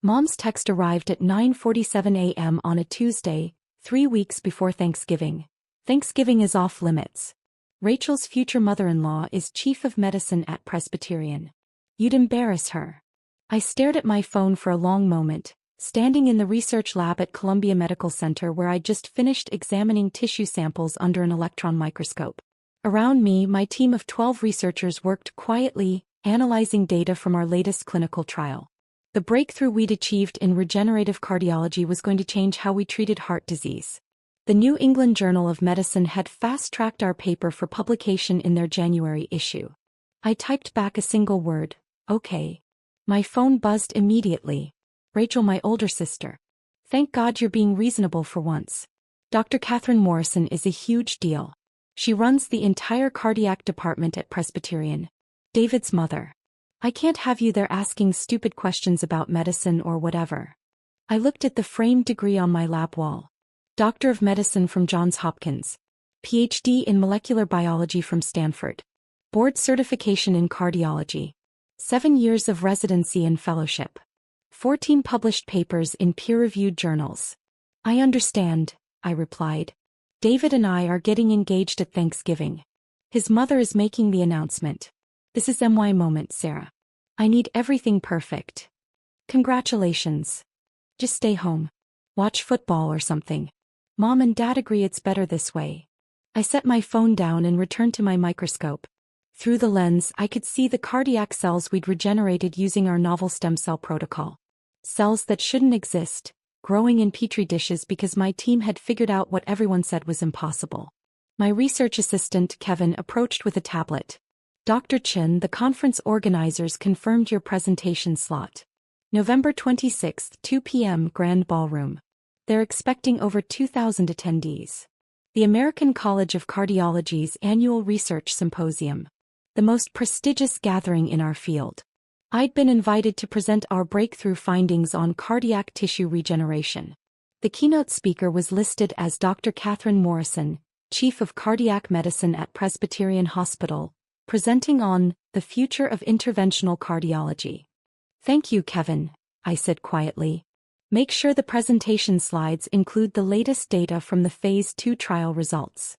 Mom's text arrived at 9:47 a.m. on a Tuesday, 3 weeks before Thanksgiving. Thanksgiving is off limits. Rachel's future mother-in-law is chief of medicine at Presbyterian. You'd embarrass her. I stared at my phone for a long moment, standing in the research lab at Columbia Medical Center where I'd just finished examining tissue samples under an electron microscope. Around me, my team of 12 researchers worked quietly, analyzing data from our latest clinical trial. The breakthrough we'd achieved in regenerative cardiology was going to change how we treated heart disease. The New England Journal of Medicine had fast-tracked our paper for publication in their January issue. I typed back a single word, okay. My phone buzzed immediately. Rachel, my older sister. Thank God you're being reasonable for once. Dr. Catherine Morrison is a huge deal. She runs the entire cardiac department at Presbyterian. David's mother. I can't have you there asking stupid questions about medicine or whatever. I looked at the framed degree on my lab wall. Doctor of Medicine from Johns Hopkins. PhD in Molecular Biology from Stanford. Board certification in cardiology. 7 years of residency and fellowship. 14 published papers in peer-reviewed journals. I understand, I replied. David and I are getting engaged at Thanksgiving. His mother is making the announcement. This is my moment, Sarah. I need everything perfect. Congratulations. Just stay home. Watch football or something. Mom and Dad agree it's better this way. I set my phone down and returned to my microscope. Through the lens, I could see the cardiac cells we'd regenerated using our novel stem cell protocol. Cells that shouldn't exist, growing in petri dishes because my team had figured out what everyone said was impossible. My research assistant, Kevin, approached with a tablet. Dr. Chin, the conference organizers confirmed your presentation slot. November 26, 2 p.m. Grand Ballroom. They're expecting over 2,000 attendees. The American College of Cardiology's annual research symposium. The most prestigious gathering in our field. I'd been invited to present our breakthrough findings on cardiac tissue regeneration. The keynote speaker was listed as Dr. Catherine Morrison, Chief of Cardiac Medicine at Presbyterian Hospital, presenting on the future of interventional cardiology. Thank you, Kevin, I said quietly. Make sure the presentation slides include the latest data from the Phase 2 trial results.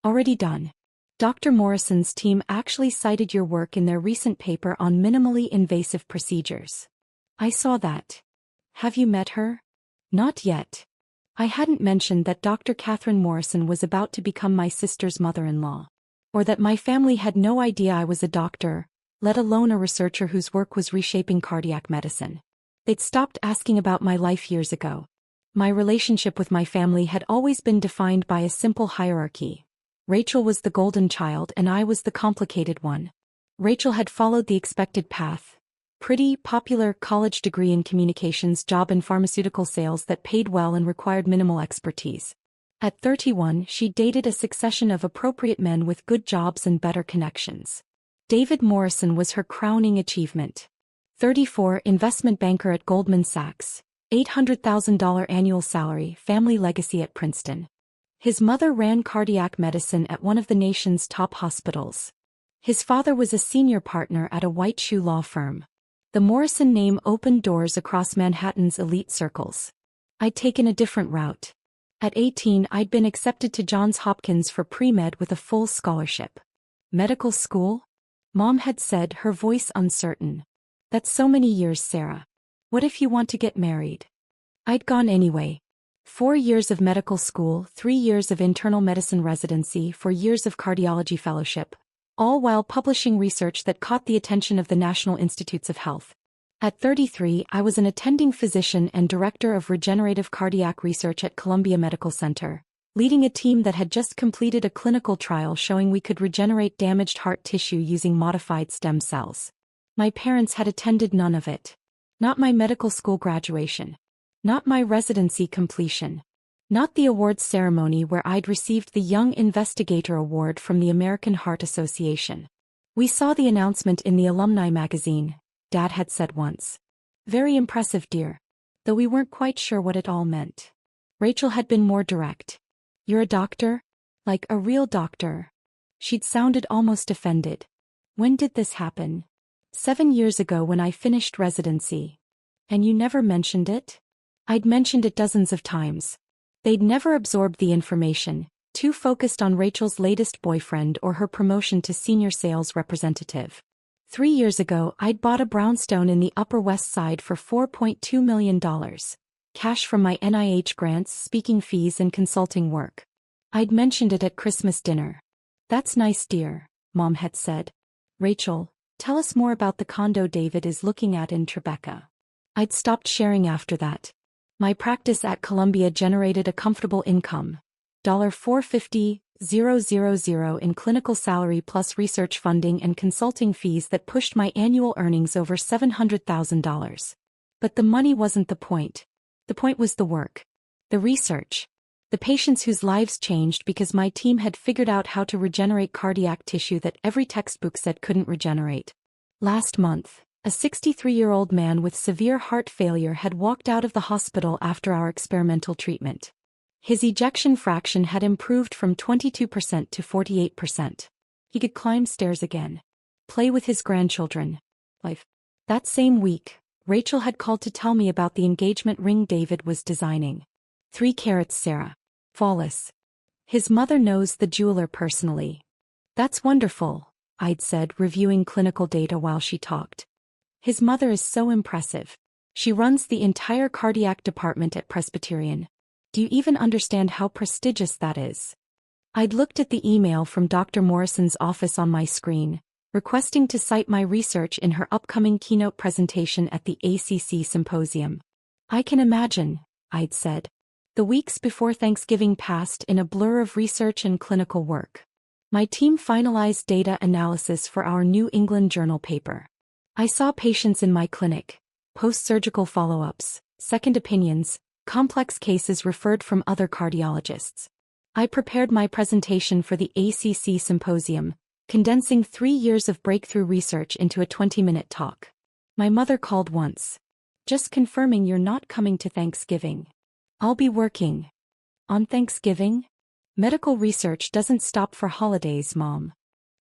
Already done. Dr. Morrison's team actually cited your work in their recent paper on minimally invasive procedures. I saw that. Have you met her? Not yet. I hadn't mentioned that Dr. Catherine Morrison was about to become my sister's mother-in-law. Or that my family had no idea I was a doctor, let alone a researcher whose work was reshaping cardiac medicine. They'd stopped asking about my life years ago. My relationship with my family had always been defined by a simple hierarchy. Rachel was the golden child and I was the complicated one. Rachel had followed the expected path. Pretty, popular college degree in communications, job in pharmaceutical sales that paid well and required minimal expertise. At 31, she dated a succession of appropriate men with good jobs and better connections. David Morrison was her crowning achievement. 34, investment banker at Goldman Sachs, $800,000 annual salary, family legacy at Princeton. His mother ran cardiac medicine at one of the nation's top hospitals. His father was a senior partner at a white shoe law firm. The Morrison name opened doors across Manhattan's elite circles. I'd taken a different route. At 18, I'd been accepted to Johns Hopkins for pre-med with a full scholarship. Medical school? Mom had said, her voice uncertain. That's so many years, Sarah. What if you want to get married? I'd gone anyway. 4 years of medical school, 3 years of internal medicine residency, 4 years of cardiology fellowship, all while publishing research that caught the attention of the National Institutes of Health. At 33, I was an attending physician and director of regenerative cardiac research at Columbia Medical Center, leading a team that had just completed a clinical trial showing we could regenerate damaged heart tissue using modified stem cells. My parents had attended none of it. Not my medical school graduation. Not my residency completion. Not the awards ceremony where I'd received the Young Investigator Award from the American Heart Association. We saw the announcement in the alumni magazine, Dad had said once. Very impressive, dear. Though we weren't quite sure what it all meant. Rachel had been more direct. You're a doctor? Like a real doctor? She'd sounded almost offended. When did this happen? 7 years ago when I finished residency. And you never mentioned it? I'd mentioned it dozens of times. They'd never absorbed the information, too focused on Rachel's latest boyfriend or her promotion to senior sales representative. 3 years ago, I'd bought a brownstone in the Upper West Side for $4.2 million. Cash from my NIH grants, speaking fees and consulting work. I'd mentioned it at Christmas dinner. That's nice, dear, Mom had said. Rachel, tell us more about the condo David is looking at in Tribeca. I'd stopped sharing after that. My practice at Columbia generated a comfortable income. $450,000 in clinical salary plus research funding and consulting fees that pushed my annual earnings over $700,000. But the money wasn't the point. The point was the work. The research. The patients whose lives changed because my team had figured out how to regenerate cardiac tissue that every textbook said couldn't regenerate. Last month, a 63-year-old man with severe heart failure had walked out of the hospital after our experimental treatment. His ejection fraction had improved from 22% to 48%. He could climb stairs again. Play with his grandchildren. Life. That same week, Rachel had called to tell me about the engagement ring David was designing. 3 carats, Sarah. Flawless. His mother knows the jeweler personally. That's wonderful, I'd said, reviewing clinical data while she talked. His mother is so impressive. She runs the entire cardiac department at Presbyterian. Do you even understand how prestigious that is? I'd looked at the email from Dr. Morrison's office on my screen, requesting to cite my research in her upcoming keynote presentation at the ACC symposium. I can imagine, I'd said. The weeks before Thanksgiving passed in a blur of research and clinical work. My team finalized data analysis for our New England Journal paper. I saw patients in my clinic, post-surgical follow-ups, second opinions, complex cases referred from other cardiologists. I prepared my presentation for the ACC symposium, condensing 3 years of breakthrough research into a 20-minute talk. My mother called once. Just confirming you're not coming to Thanksgiving. I'll be working. On Thanksgiving? Medical research doesn't stop for holidays, Mom.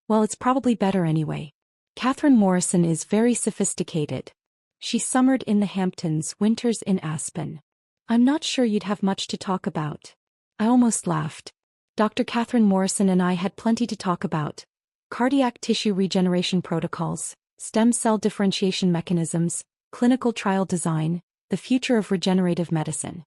Well, it's probably better anyway. Catherine Morrison is very sophisticated. She summered in the Hamptons, winters in Aspen. I'm not sure you'd have much to talk about. I almost laughed. Dr. Catherine Morrison and I had plenty to talk about. Cardiac tissue regeneration protocols, stem cell differentiation mechanisms, clinical trial design, the future of regenerative medicine.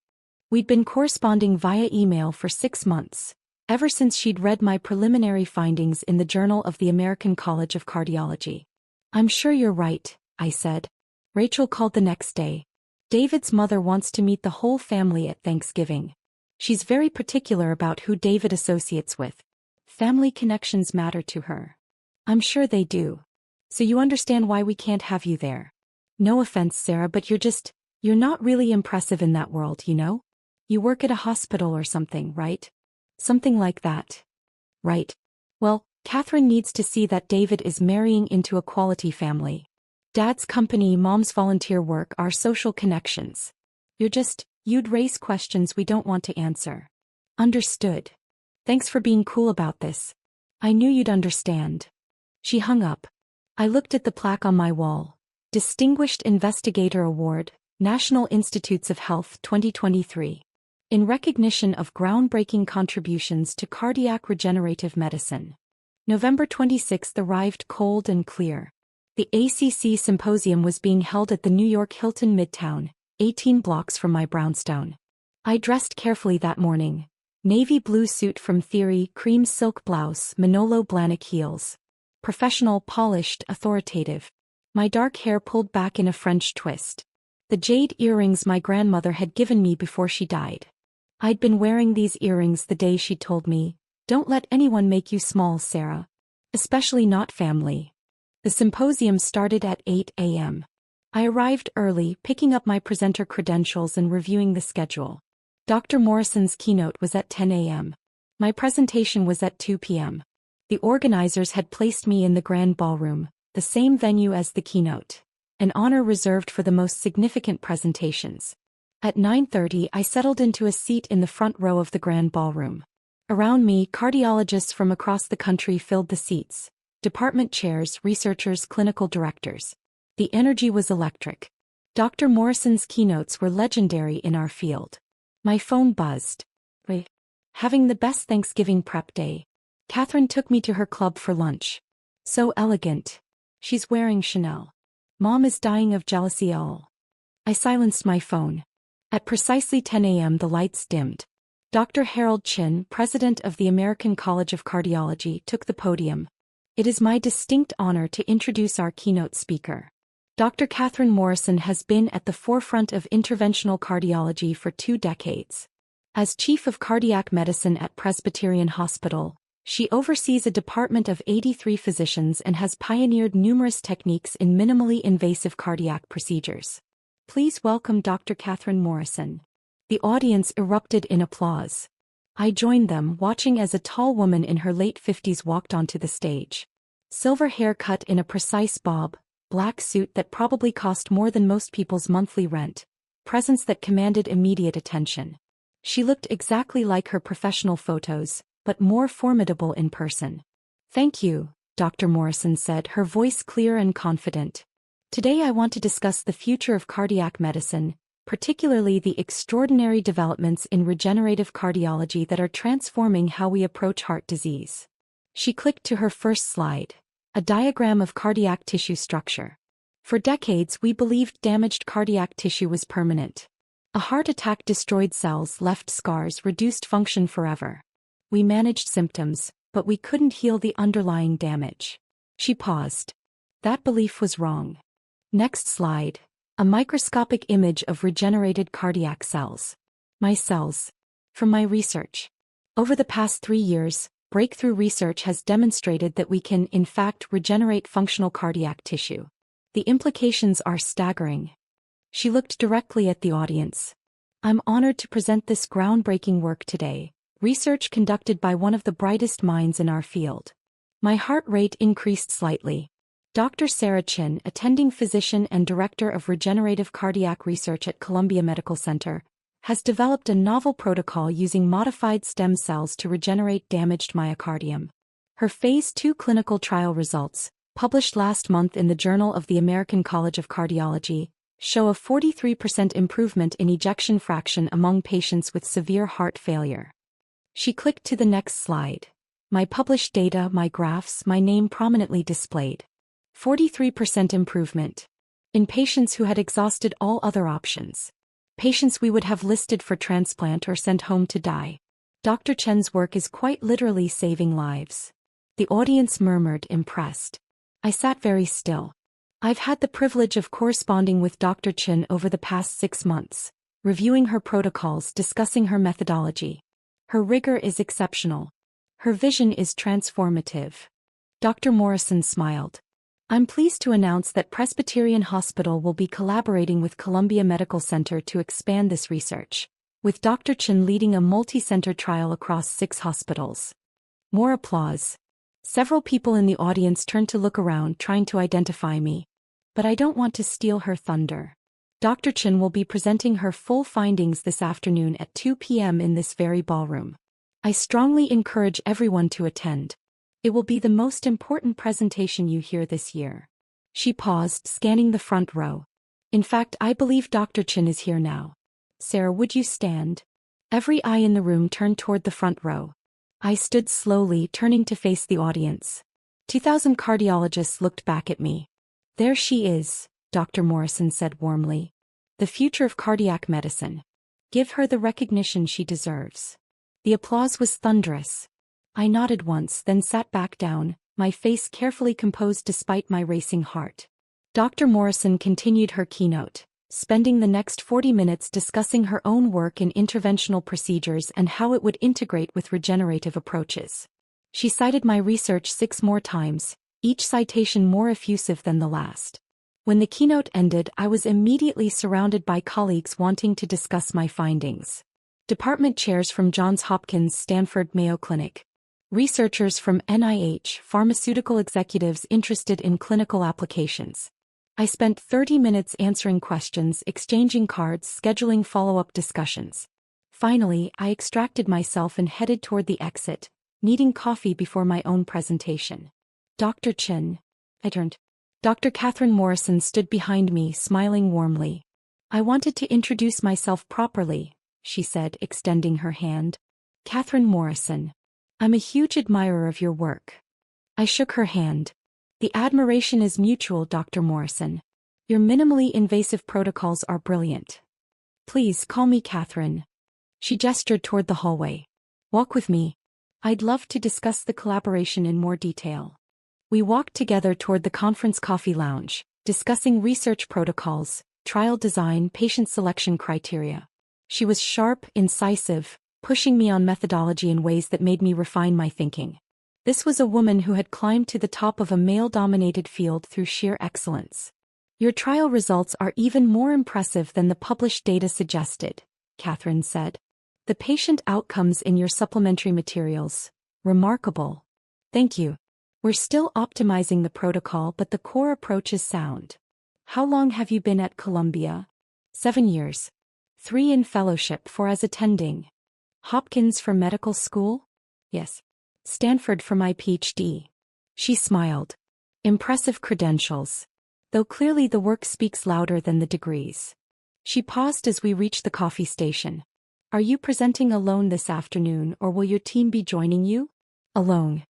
We'd been corresponding via email for 6 months, ever since she'd read my preliminary findings in the Journal of the American College of Cardiology. I'm sure you're right, I said. Rachel called the next day. David's mother wants to meet the whole family at Thanksgiving. She's very particular about who David associates with. Family connections matter to her. I'm sure they do. So you understand why we can't have you there. No offense, Sarah, but you're not really impressive in that world, you know? You work at a hospital or something, right? Something like that. Right. Well, Catherine needs to see that David is marrying into a quality family. Dad's company, Mom's volunteer work, our social connections. You'd raise questions we don't want to answer. Understood. Thanks for being cool about this. I knew you'd understand. She hung up. I looked at the plaque on my wall. Distinguished Investigator Award, National Institutes of Health 2023. In recognition of groundbreaking contributions to cardiac regenerative medicine. November 26th arrived cold and clear. The ACC symposium was being held at the New York Hilton Midtown, 18 blocks from my brownstone. I dressed carefully that morning. Navy blue suit from Theory, cream silk blouse, Manolo Blahnik heels. Professional, polished, authoritative. My dark hair pulled back in a French twist. The jade earrings my grandmother had given me before she died. I'd been wearing these earrings the day she told me, "Don't let anyone make you small, Sarah. Especially not family." The symposium started at 8 a.m. I arrived early, picking up my presenter credentials and reviewing the schedule. Dr. Morrison's keynote was at 10 a.m. My presentation was at 2 p.m. The organizers had placed me in the grand ballroom, the same venue as the keynote, an honor reserved for the most significant presentations. At 9:30 I settled into a seat in the front row of the grand ballroom. Around me, cardiologists from across the country filled the seats. Department chairs, researchers, clinical directors. The energy was electric. Dr. Morrison's keynotes were legendary in our field. My phone buzzed. Wait. Having the best Thanksgiving prep day. Catherine took me to her club for lunch. So elegant. She's wearing Chanel. Mom is dying of jealousy. I silenced my phone. At precisely 10 a.m. the lights dimmed. Dr. Harold Chin, president of the American College of Cardiology, took the podium. It is my distinct honor to introduce our keynote speaker. Dr. Catherine Morrison has been at the forefront of interventional cardiology for 2 decades. As Chief of Cardiac Medicine at Presbyterian Hospital, she oversees a department of 83 physicians and has pioneered numerous techniques in minimally invasive cardiac procedures. Please welcome Dr. Catherine Morrison. The audience erupted in applause. I joined them, watching as a tall woman in her late 50s walked onto the stage. Silver hair cut in a precise bob, black suit that probably cost more than most people's monthly rent, presence that commanded immediate attention. She looked exactly like her professional photos, but more formidable in person. Thank you, Dr. Morrison said, her voice clear and confident. Today I want to discuss the future of cardiac medicine, particularly the extraordinary developments in regenerative cardiology that are transforming how we approach heart disease. She clicked to her first slide, a diagram of cardiac tissue structure. For decades we believed damaged cardiac tissue was permanent. A heart attack destroyed cells, left scars, reduced function forever. We managed symptoms, but we couldn't heal the underlying damage. She paused. That belief was wrong. Next slide. A microscopic image of regenerated cardiac cells. My cells. From my research. Over the past 3 years, breakthrough research has demonstrated that we can, in fact, regenerate functional cardiac tissue. The implications are staggering. She looked directly at the audience. I'm honored to present this groundbreaking work today, research conducted by one of the brightest minds in our field. My heart rate increased slightly. Dr. Sarah Chin, attending physician and director of regenerative cardiac research at Columbia Medical Center, has developed a novel protocol using modified stem cells to regenerate damaged myocardium. Her Phase 2 clinical trial results, published last month in the Journal of the American College of Cardiology, show a 43% improvement in ejection fraction among patients with severe heart failure. She clicked to the next slide. My published data, my graphs, my name prominently displayed. 43% improvement. In patients who had exhausted all other options. Patients we would have listed for transplant or sent home to die. Dr. Chen's work is quite literally saving lives. The audience murmured, impressed. I sat very still. I've had the privilege of corresponding with Dr. Chen over the past 6 months, reviewing her protocols, discussing her methodology. Her rigor is exceptional. Her vision is transformative. Dr. Morrison smiled. I'm pleased to announce that Presbyterian Hospital will be collaborating with Columbia Medical Center to expand this research, with Dr. Chen leading a multi-center trial across 6 hospitals. More applause. Several people in the audience turned to look around, trying to identify me. But I don't want to steal her thunder. Dr. Chen will be presenting her full findings this afternoon at 2 p.m. in this very ballroom. I strongly encourage everyone to attend. It will be the most important presentation you hear this year. She paused, scanning the front row. In fact, I believe Dr. Chen is here now. Sarah, would you stand? Every eye in the room turned toward the front row. I stood slowly, turning to face the audience. 2,000 cardiologists looked back at me. There she is, Dr. Morrison said warmly. The future of cardiac medicine. Give her the recognition she deserves. The applause was thunderous. I nodded once, then sat back down, my face carefully composed despite my racing heart. Dr. Morrison continued her keynote, spending the next 40 minutes discussing her own work in interventional procedures and how it would integrate with regenerative approaches. She cited my research 6 more times, each citation more effusive than the last. When the keynote ended, I was immediately surrounded by colleagues wanting to discuss my findings. Department chairs from Johns Hopkins, Stanford, Mayo Clinic. Researchers from NIH, pharmaceutical executives interested in clinical applications. I spent 30 minutes answering questions, exchanging cards, scheduling follow-up discussions. Finally, I extracted myself and headed toward the exit, needing coffee before my own presentation. Dr. Chen. I turned. Dr. Catherine Morrison stood behind me, smiling warmly. I wanted to introduce myself properly, she said, extending her hand. Catherine Morrison. I'm a huge admirer of your work. I shook her hand. The admiration is mutual, Dr. Morrison. Your minimally invasive protocols are brilliant. Please call me Catherine. She gestured toward the hallway. Walk with me. I'd love to discuss the collaboration in more detail. We walked together toward the conference coffee lounge, discussing research protocols, trial design, patient selection criteria. She was sharp, incisive, pushing me on methodology in ways that made me refine my thinking. This was a woman who had climbed to the top of a male-dominated field through sheer excellence. Your trial results are even more impressive than the published data suggested, Catherine said. The patient outcomes in your supplementary materials, remarkable. Thank you. We're still optimizing the protocol, but the core approach is sound. How long have you been at Columbia? 7 years. 3 in fellowship, 4 as attending. Hopkins for medical school? Yes. Stanford for my PhD. She smiled. Impressive credentials. Though clearly the work speaks louder than the degrees. She paused as we reached the coffee station. Are you presenting alone this afternoon, or will your team be joining you? Alone.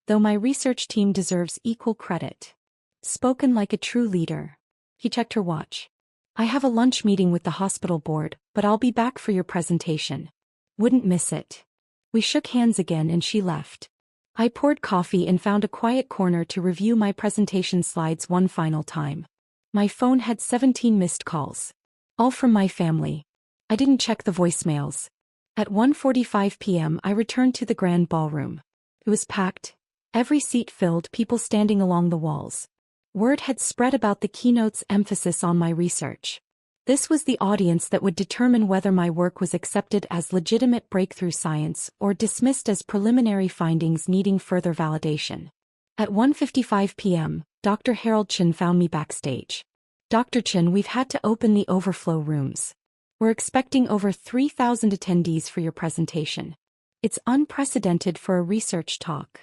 Though my research team deserves equal credit. Spoken like a true leader. He checked her watch. I have a lunch meeting with the hospital board, but I'll be back for your presentation. Wouldn't miss it. We shook hands again and she left. I poured coffee and found a quiet corner to review my presentation slides one final time. My phone had 17 missed calls. All from my family. I didn't check the voicemails. At 1:45 p.m. I returned to the grand ballroom. It was packed. Every seat filled, people standing along the walls. Word had spread about the keynote's emphasis on my research. This was the audience that would determine whether my work was accepted as legitimate breakthrough science or dismissed as preliminary findings needing further validation. At 1:55 p.m., Dr. Harold Chen found me backstage. Dr. Chen, we've had to open the overflow rooms. We're expecting over 3,000 attendees for your presentation. It's unprecedented for a research talk.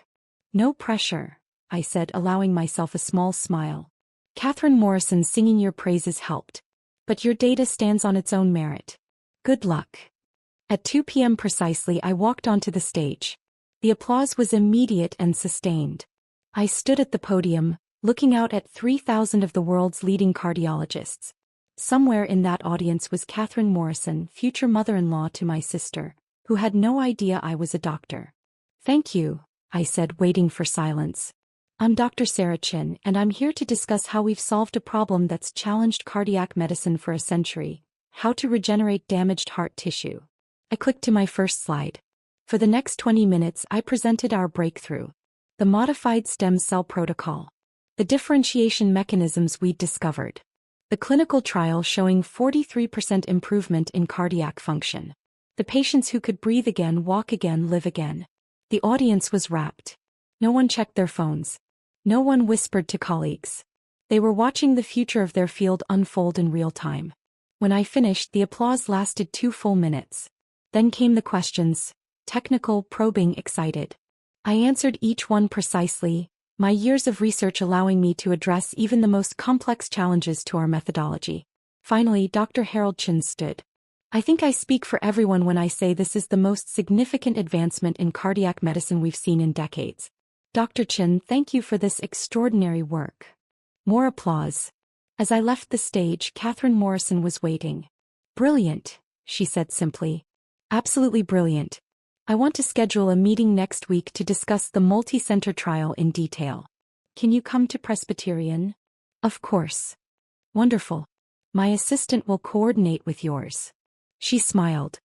No pressure, I said, allowing myself a small smile. Catherine Morrison singing your praises helped. But your data stands on its own merit. Good luck. At 2 p.m. precisely, I walked onto the stage. The applause was immediate and sustained. I stood at the podium, looking out at 3,000 of the world's leading cardiologists. Somewhere in that audience was Catherine Morrison, future mother-in-law to my sister, who had no idea I was a doctor. Thank you, I said, waiting for silence. I'm Dr. Sarah Chin, and I'm here to discuss how we've solved a problem that's challenged cardiac medicine for a century: how to regenerate damaged heart tissue. I clicked to my first slide. For the next 20 minutes, I presented our breakthrough: the modified stem cell protocol, the differentiation mechanisms we'd discovered, the clinical trial showing 43% improvement in cardiac function, the patients who could breathe again, walk again, live again. The audience was rapt. No one checked their phones. No one whispered to colleagues. They were watching the future of their field unfold in real time. When I finished, the applause lasted 2 full minutes. Then came the questions, technical, probing, excited. I answered each one precisely, my years of research allowing me to address even the most complex challenges to our methodology. Finally, Dr. Harold Chen stood. I think I speak for everyone when I say this is the most significant advancement in cardiac medicine we've seen in decades. Dr. Chen, thank you for this extraordinary work. More applause. As I left the stage, Catherine Morrison was waiting. Brilliant, she said simply. Absolutely brilliant. I want to schedule a meeting next week to discuss the multi-center trial in detail. Can you come to Presbyterian? Of course. Wonderful. My assistant will coordinate with yours. She smiled.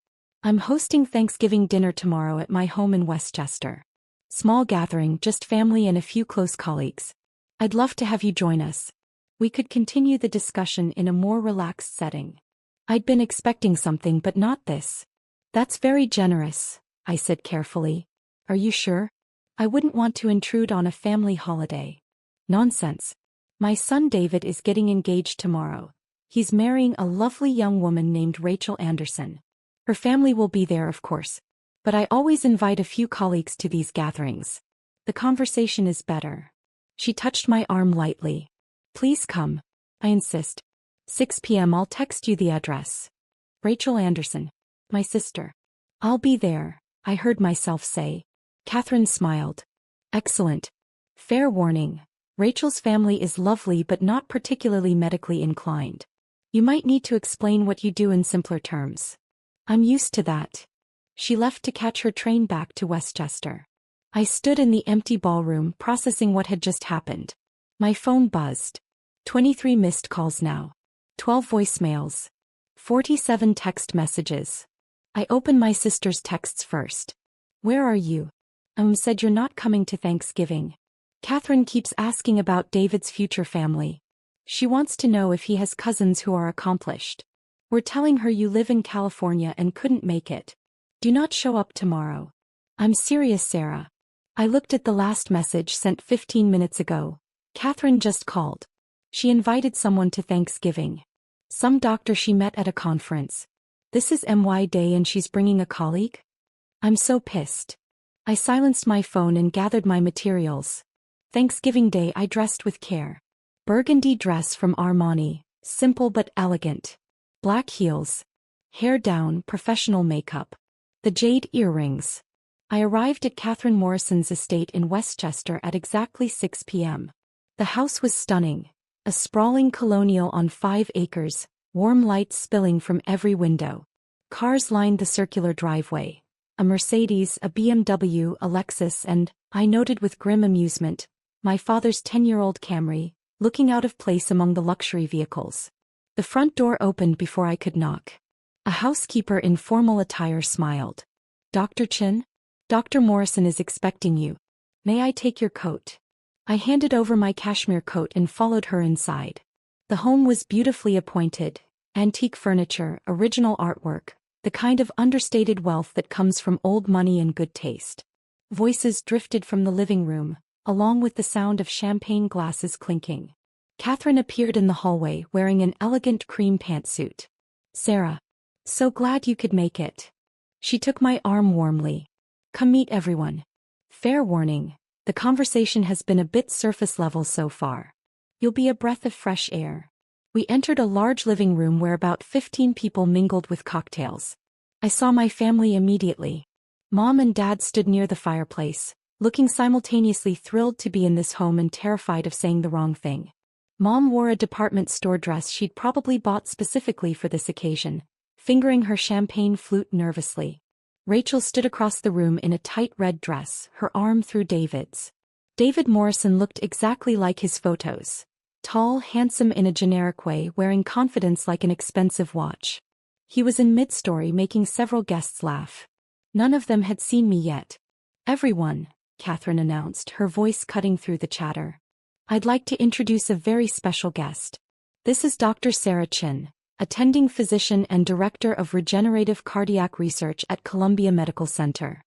I'm hosting Thanksgiving dinner tomorrow at my home in Westchester. Small gathering, just family and a few close colleagues. I'd love to have you join us. We could continue the discussion in a more relaxed setting. I'd been expecting something, but not this. That's very generous, I said carefully. Are you sure? I wouldn't want to intrude on a family holiday. Nonsense. My son David is getting engaged tomorrow. He's marrying a lovely young woman named Rachel Anderson. Her family will be there, of course. But I always invite a few colleagues to these gatherings. The conversation is better. She touched my arm lightly. Please come. I insist. 6 p.m. I'll text you the address. Rachel Anderson. My sister. I'll be there, I heard myself say. Catherine smiled. Excellent. Fair warning. Rachel's family is lovely but not particularly medically inclined. You might need to explain what you do in simpler terms. I'm used to that. She left to catch her train back to Westchester. I stood in the empty ballroom processing what had just happened. My phone buzzed. 23 missed calls now. 12 voicemails. 47 text messages. I opened my sister's texts first. Where are you? Said you're not coming to Thanksgiving. Catherine keeps asking about David's future family. She wants to know if he has cousins who are accomplished. We're telling her you live in California and couldn't make it. Do not show up tomorrow. I'm serious, Sarah. I looked at the last message sent 15 minutes ago. Catherine just called. She invited someone to Thanksgiving. Some doctor she met at a conference. This is MY Day and she's bringing a colleague? I'm so pissed. I silenced my phone and gathered my materials. Thanksgiving Day I dressed with care. Burgundy dress from Armani, simple but elegant. Black heels. Hair down, professional makeup. The jade earrings. I arrived at Catherine Morrison's estate in Westchester at exactly 6 p.m. The house was stunning. A sprawling colonial on 5 acres, warm lights spilling from every window. Cars lined the circular driveway. A Mercedes, a BMW, a Lexus and, I noted with grim amusement, my father's 10-year-old Camry, looking out of place among the luxury vehicles. The front door opened before I could knock. A housekeeper in formal attire smiled. Dr. Chin? Dr. Morrison is expecting you. May I take your coat? I handed over my cashmere coat and followed her inside. The home was beautifully appointed, antique furniture, original artwork, the kind of understated wealth that comes from old money and good taste. Voices drifted from the living room, along with the sound of champagne glasses clinking. Catherine appeared in the hallway wearing an elegant cream pantsuit. Sarah. So glad you could make it. She took my arm warmly. Come meet everyone. Fair warning. The conversation has been a bit surface level so far. You'll be a breath of fresh air. We entered a large living room where about 15 people mingled with cocktails. I saw my family immediately. Mom and Dad stood near the fireplace, looking simultaneously thrilled to be in this home and terrified of saying the wrong thing. Mom wore a department store dress she'd probably bought specifically for this occasion, fingering her champagne flute nervously. Rachel stood across the room in a tight red dress, her arm through David's. David Morrison looked exactly like his photos. Tall, handsome in a generic way, wearing confidence like an expensive watch. He was in mid-story making several guests laugh. None of them had seen me yet. Everyone, Catherine announced, her voice cutting through the chatter. I'd like to introduce a very special guest. This is Dr. Sarah Chin, attending physician and director of regenerative cardiac research at Columbia Medical Center.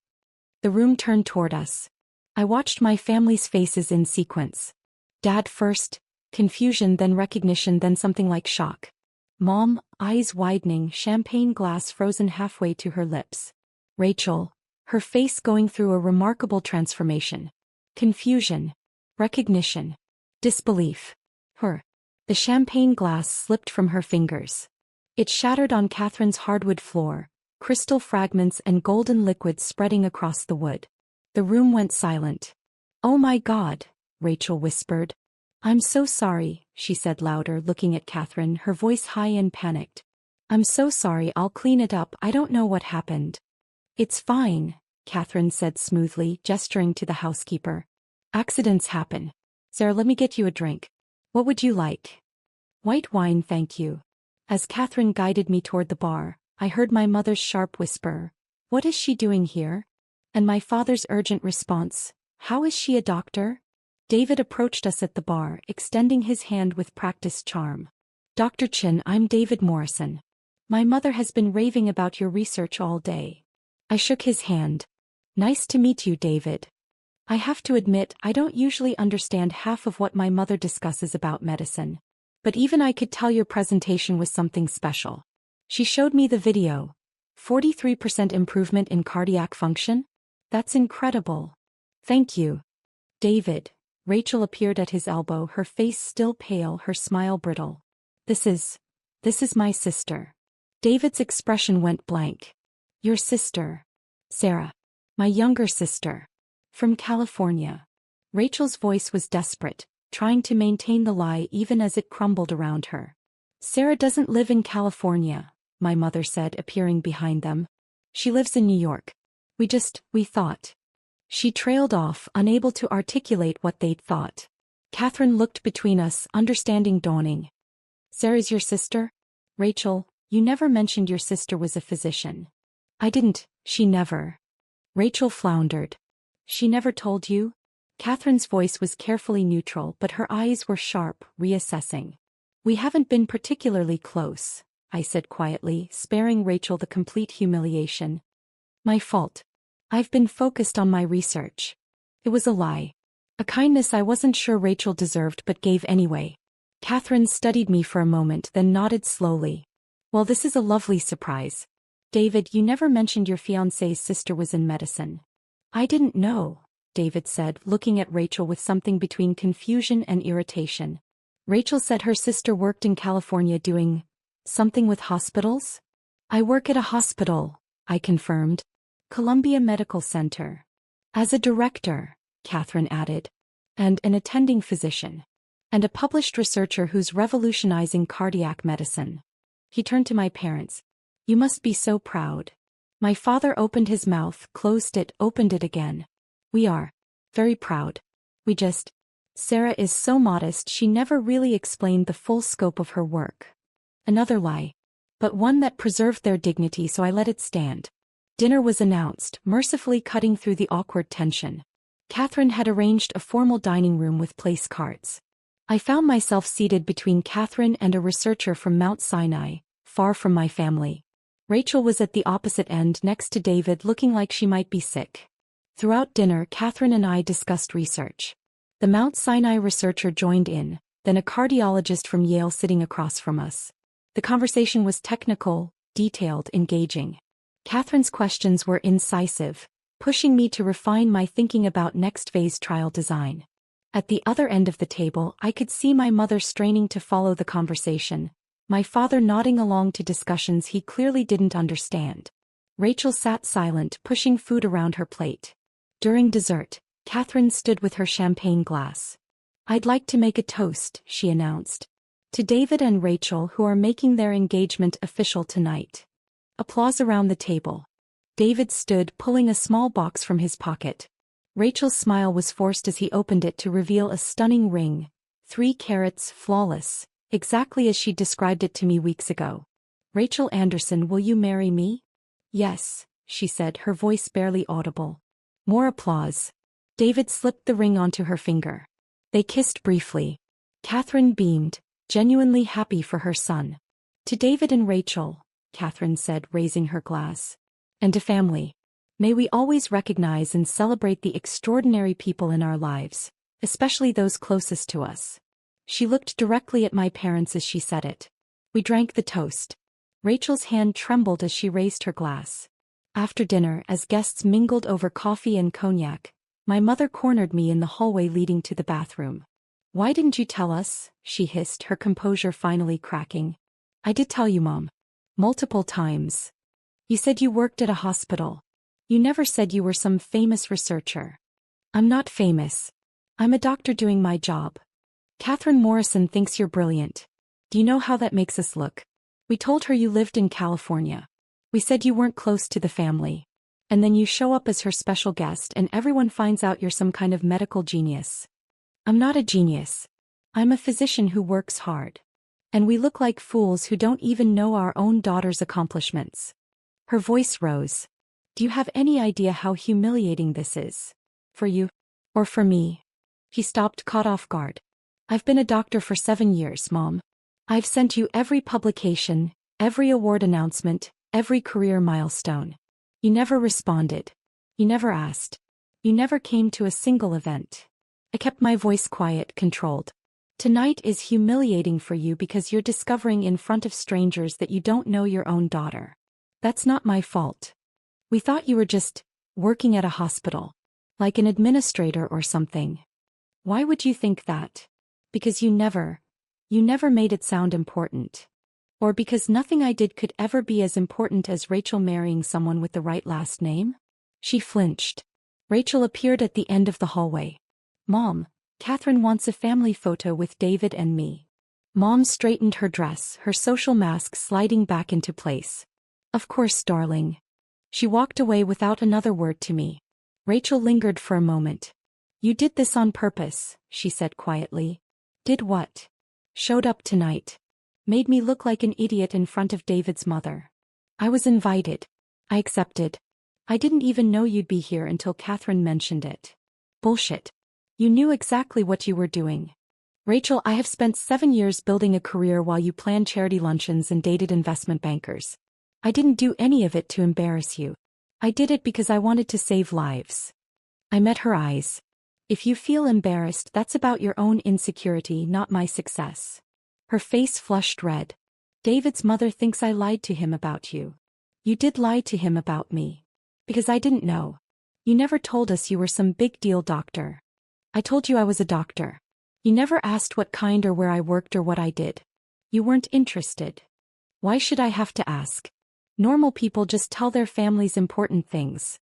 The room turned toward us. I watched my family's faces in sequence. Dad first, confusion, then recognition, then something like shock. Mom, eyes widening, champagne glass frozen halfway to her lips. Rachel, her face going through a remarkable transformation. Confusion. Recognition. Disbelief. The champagne glass slipped from her fingers. It shattered on Catherine's hardwood floor, crystal fragments and golden liquid spreading across the wood. The room went silent. Oh my God, Rachel whispered. I'm so sorry, she said louder, looking at Catherine, her voice high and panicked. I'm so sorry, I'll clean it up, I don't know what happened. It's fine, Catherine said smoothly, gesturing to the housekeeper. Accidents happen. Sarah, let me get you a drink. What would you like? White wine, thank you. As Catherine guided me toward the bar, I heard my mother's sharp whisper, what is she doing here? And my father's urgent response, how is she a doctor? David approached us at the bar, extending his hand with practiced charm. Dr. Chin, I'm David Morrison. My mother has been raving about your research all day. I shook his hand. Nice to meet you, David. I have to admit, I don't usually understand half of what my mother discusses about medicine. But even I could tell your presentation was something special. She showed me the video. 43% improvement in cardiac function? That's incredible. Thank you. David. Rachel appeared at his elbow, her face still pale, her smile brittle. This is This is my sister. David's expression went blank. Your sister. Sarah. My younger sister. From California. Rachel's voice was desperate, trying to maintain the lie even as it crumbled around her. Sarah doesn't live in California, my mother said, appearing behind them. She lives in New York. We thought. She trailed off, unable to articulate what they'd thought. Catherine looked between us, understanding dawning. Sarah's your sister? Rachel, you never mentioned your sister was a physician. I didn't, she never. Rachel floundered. She never told you? Catherine's voice was carefully neutral, but her eyes were sharp, reassessing. We haven't been particularly close, I said quietly, sparing Rachel the complete humiliation. My fault. I've been focused on my research. It was a lie. A kindness I wasn't sure Rachel deserved but gave anyway. Catherine studied me for a moment, then nodded slowly. Well, this is a lovely surprise. David, you never mentioned your fiancé's sister was in medicine. I didn't know, David said, looking at Rachel with something between confusion and irritation. Rachel said her sister worked in California doing something with hospitals? I work at a hospital, I confirmed. Columbia Medical Center. As a director, Catherine added. And an attending physician. And a published researcher who's revolutionizing cardiac medicine. He turned to my parents. You must be so proud. My father opened his mouth, closed it, opened it again. We are. Very proud. Sarah is so modest she never really explained the full scope of her work. Another lie. But one that preserved their dignity, so I let it stand. Dinner was announced, mercifully cutting through the awkward tension. Catherine had arranged a formal dining room with place cards. I found myself seated between Catherine and a researcher from Mount Sinai, far from my family. Rachel was at the opposite end next to David, looking like she might be sick. Throughout dinner, Catherine and I discussed research. The Mount Sinai researcher joined in, then a cardiologist from Yale sitting across from us. The conversation was technical, detailed, engaging. Catherine's questions were incisive, pushing me to refine my thinking about next phase trial design. At the other end of the table, I could see my mother straining to follow the conversation, my father nodding along to discussions he clearly didn't understand. Rachel sat silent, pushing food around her plate. During dessert, Catherine stood with her champagne glass. I'd like to make a toast, she announced. To David and Rachel, who are making their engagement official tonight. Applause around the table. David stood, pulling a small box from his pocket. Rachel's smile was forced as he opened it to reveal a stunning ring, 3 carats, flawless, exactly as she described it to me weeks ago. Rachel Anderson, will you marry me? Yes, she said, her voice barely audible. More applause. David slipped the ring onto her finger. They kissed briefly. Catherine beamed, genuinely happy for her son. To David and Rachel, Catherine said, raising her glass. And to family. May we always recognize and celebrate the extraordinary people in our lives, especially those closest to us. She looked directly at my parents as she said it. We drank the toast. Rachel's hand trembled as she raised her glass. After dinner, as guests mingled over coffee and cognac, my mother cornered me in the hallway leading to the bathroom. Why didn't you tell us? She hissed, her composure finally cracking. I did tell you, Mom. Multiple times. You said you worked at a hospital. You never said you were some famous researcher. I'm not famous. I'm a doctor doing my job. Catherine Morrison thinks you're brilliant. Do you know how that makes us look? We told her you lived in California. We said you weren't close to the family. And then you show up as her special guest and everyone finds out you're some kind of medical genius. I'm not a genius. I'm a physician who works hard. And we look like fools who don't even know our own daughter's accomplishments. Her voice rose. Do you have any idea how humiliating this is? For you? Or for me? He stopped, caught off guard. I've been a doctor for 7 years, Mom. I've sent you every publication, every award announcement, every career milestone. You never responded. You never asked. You never came to a single event. I kept my voice quiet, controlled. Tonight is humiliating for you because you're discovering in front of strangers that you don't know your own daughter. That's not my fault. We thought you were just working at a hospital. Like an administrator or something. Why would you think that? Because you never made it sound important. Or because nothing I did could ever be as important as Rachel marrying someone with the right last name? She flinched. Rachel appeared at the end of the hallway. Mom, Catherine wants a family photo with David and me. Mom straightened her dress, her social mask sliding back into place. Of course, darling. She walked away without another word to me. Rachel lingered for a moment. You did this on purpose, she said quietly. Did what? Showed up tonight. Made me look like an idiot in front of David's mother. I was invited. I accepted. I didn't even know you'd be here until Catherine mentioned it. Bullshit. You knew exactly what you were doing. Rachel, I have spent 7 years building a career while you planned charity luncheons and dated investment bankers. I didn't do any of it to embarrass you. I did it because I wanted to save lives. I met her eyes. If you feel embarrassed, that's about your own insecurity, not my success. Her face flushed red. David's mother thinks I lied to him about you. You did lie to him about me. Because I didn't know. You never told us you were some big deal doctor. I told you I was a doctor. You never asked what kind or where I worked or what I did. You weren't interested. Why should I have to ask? Normal people just tell their families important things.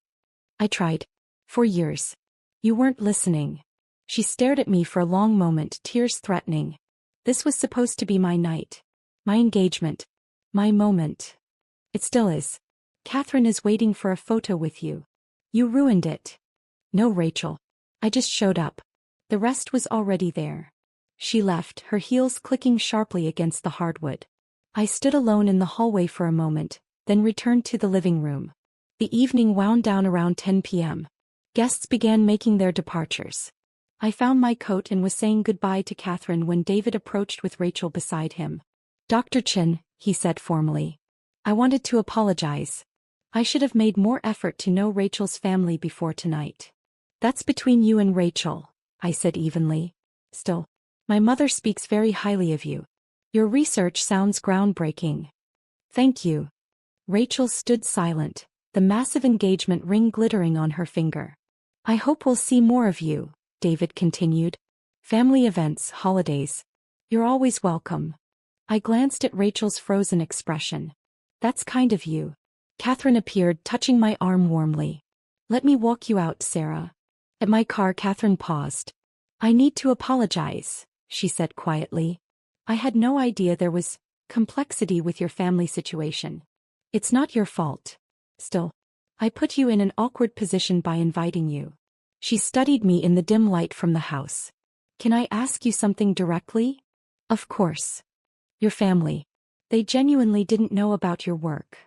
I tried. For years. You weren't listening. She stared at me for a long moment, tears threatening. This was supposed to be my night. My engagement. My moment. It still is. Catherine is waiting for a photo with you. You ruined it. No, Rachel. I just showed up. The rest was already there. She left, her heels clicking sharply against the hardwood. I stood alone in the hallway for a moment, then returned to the living room. The evening wound down around 10 p.m. Guests began making their departures. I found my coat and was saying goodbye to Catherine when David approached with Rachel beside him. Dr. Chin, he said formally. I wanted to apologize. I should have made more effort to know Rachel's family before tonight. That's between you and Rachel, I said evenly. Still, my mother speaks very highly of you. Your research sounds groundbreaking. Thank you. Rachel stood silent, the massive engagement ring glittering on her finger. I hope we'll see more of you, David continued. Family events, holidays. You're always welcome. I glanced at Rachel's frozen expression. That's kind of you. Catherine appeared, touching my arm warmly. Let me walk you out, Sarah. At my car, Catherine paused. I need to apologize, she said quietly. I had no idea there was complexity with your family situation. It's not your fault. Still, I put you in an awkward position by inviting you. She studied me in the dim light from the house. Can I ask you something directly? Of course. Your family. They genuinely didn't know about your work.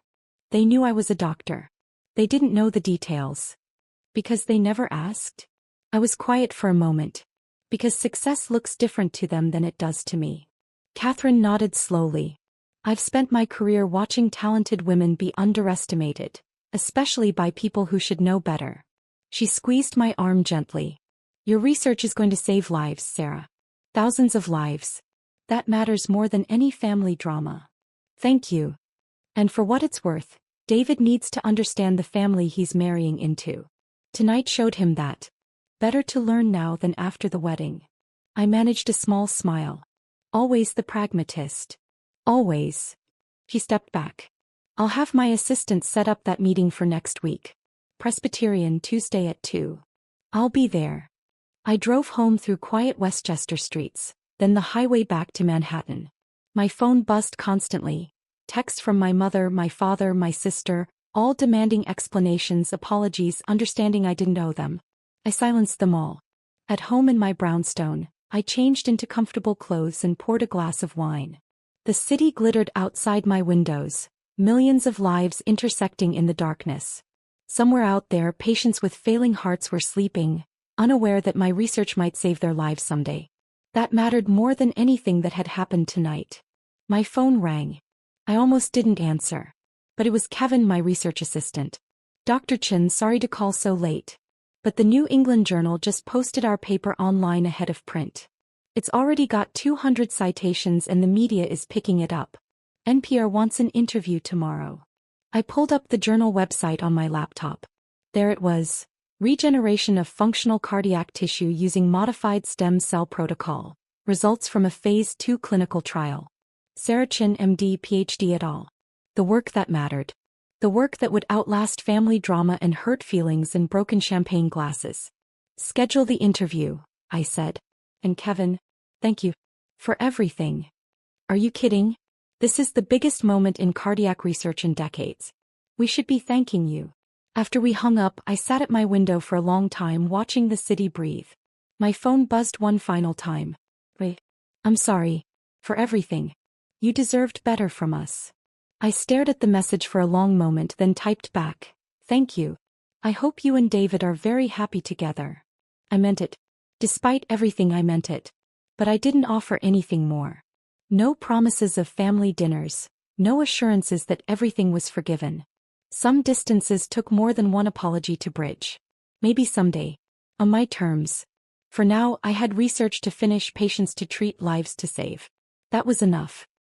They knew I was a doctor. They didn't know the details. Because they never asked? I was quiet for a moment. Because success looks different to them than it does to me. Catherine nodded slowly. I've spent my career watching talented women be underestimated, especially by people who should know better. She squeezed my arm gently. Your research is going to save lives, Sarah. Thousands of lives. That matters more than any family drama. Thank you. And for what it's worth, David needs to understand the family he's marrying into. Tonight showed him that. Better to learn now than after the wedding. I managed a small smile. Always the pragmatist. Always. He stepped back. I'll have my assistant set up that meeting for next week. Presbyterian, Tuesday at 2. I'll be there. I drove home through quiet Westchester streets, then the highway back to Manhattan. My phone buzzed constantly. Texts from my mother, my father, my sister, all demanding explanations, apologies, understanding I didn't owe them. I silenced them all. At home in my brownstone, I changed into comfortable clothes and poured a glass of wine. The city glittered outside my windows, millions of lives intersecting in the darkness. Somewhere out there, patients with failing hearts were sleeping, unaware that my research might save their lives someday. That mattered more than anything that had happened tonight. My phone rang. I almost didn't answer. But it was Kevin, my research assistant. Dr. Chin, sorry to call so late. But the New England Journal just posted our paper online ahead of print. It's already got 200 citations and the media is picking it up. NPR wants an interview tomorrow. I pulled up the journal website on my laptop. There it was. Regeneration of functional cardiac tissue using modified stem cell protocol. Results from a phase 2 clinical trial. Sarah Chin MD PhD et al. The work that mattered. The work that would outlast family drama and hurt feelings in broken champagne glasses. Schedule the interview, I said. And Kevin, thank you for everything. Are you kidding? This is the biggest moment in cardiac research in decades. We should be thanking you. After we hung up, I sat at my window for a long time watching the city breathe. My phone buzzed one final time. Wait. I'm sorry. For everything. You deserved better from us. I stared at the message for a long moment, then typed back. Thank you. I hope you and David are very happy together. I meant it. Despite everything, I meant it. But I didn't offer anything more. No promises of family dinners. No assurances that everything was forgiven. Some distances took more than one apology to bridge. Maybe someday. On my terms. For now, I had research to finish, patients to treat, lives to save. That was enough.